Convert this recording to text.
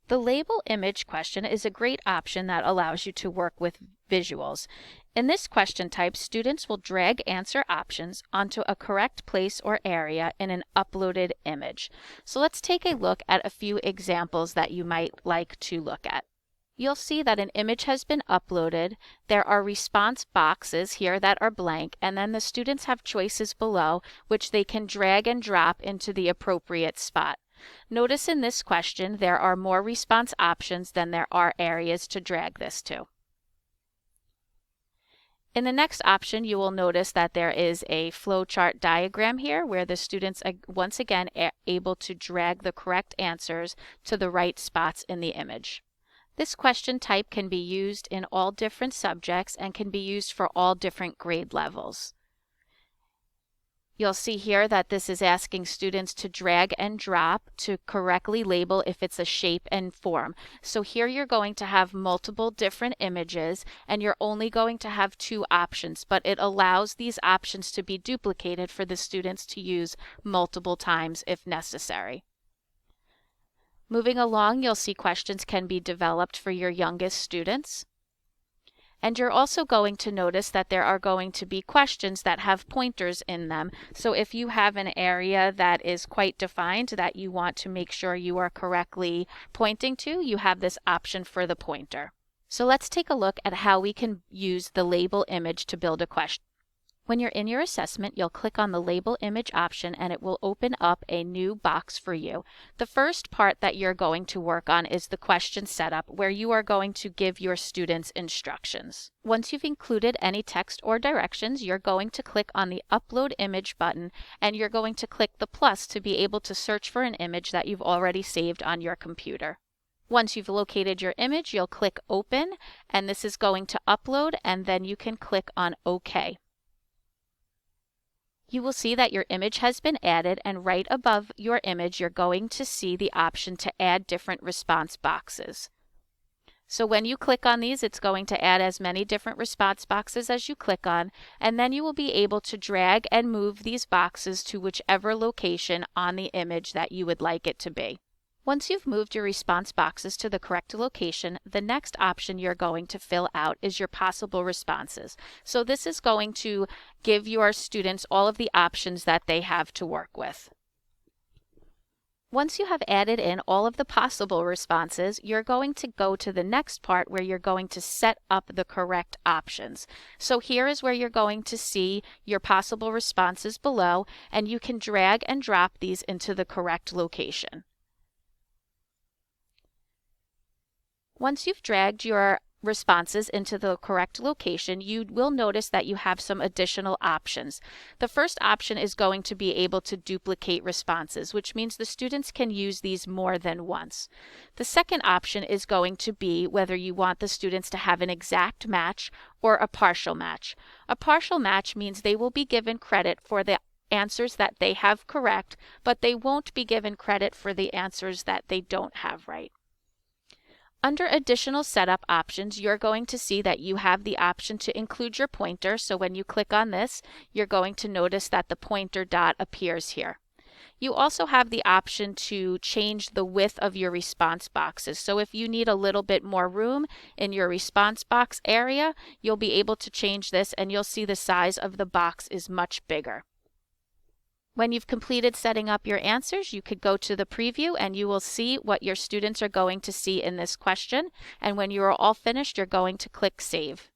The label image question is a great option that allows you to work with visuals. In this question type, students will drag answer options onto a correct place or area in an uploaded image. So let's take a look at a few examples that you might like to look at. You'll see that an image has been uploaded. There are response boxes here that are blank, and then the students have choices below which they can drag and drop into the appropriate spot. Notice in this question there are more response options than there are areas to drag this to. In the next option, you will notice that there is a flowchart diagram here where the students once again are able to drag the correct answers to the right spots in the image. This question type can be used in all different subjects and can be used for all different grade levels. You'll see here that this is asking students to drag and drop to correctly label if it's a shape and form. So here you're going to have multiple different images and you're only going to have two options, but it allows these options to be duplicated for the students to use multiple times if necessary. Moving along, you'll see questions can be developed for your youngest students. And you're also going to notice that there are going to be questions that have pointers in them. So if you have an area that is quite defined that you want to make sure you are correctly pointing to, you have this option for the pointer. So let's take a look at how we can use the label image to build a question. When you're in your assessment, you'll click on the label image option and it will open up a new box for you. The first part that you're going to work on is the question setup, where you are going to give your students instructions. Once you've included any text or directions, you're going to click on the upload image button and you're going to click the plus to be able to search for an image that you've already saved on your computer. Once you've located your image, you'll click open and this is going to upload, and then you can click on OK. You will see that your image has been added, and right above your image you're going to see the option to add different response boxes. So when you click on these, it's going to add as many different response boxes as you click on, and then you will be able to drag and move these boxes to whichever location on the image that you would like it to be. Once you've moved your response boxes to the correct location, the next option you're going to fill out is your possible responses. So this is going to give your students all of the options that they have to work with. Once you have added in all of the possible responses, you're going to go to the next part where you're going to set up the correct options. So here is where you're going to see your possible responses below, and you can drag and drop these into the correct location. Once you've dragged your responses into the correct location, you will notice that you have some additional options. The first option is going to be able to duplicate responses, which means the students can use these more than once. The second option is going to be whether you want the students to have an exact match or a partial match. A partial match means they will be given credit for the answers that they have correct, but they won't be given credit for the answers that they don't have right. Under additional setup options, you're going to see that you have the option to include your pointer. So when you click on this, you're going to notice that the pointer dot appears here. You also have the option to change the width of your response boxes. So if you need a little bit more room in your response box area, you'll be able to change this and you'll see the size of the box is much bigger. When you've completed setting up your answers, you could go to the preview and you will see what your students are going to see in this question. And when you are all finished, you're going to click Save.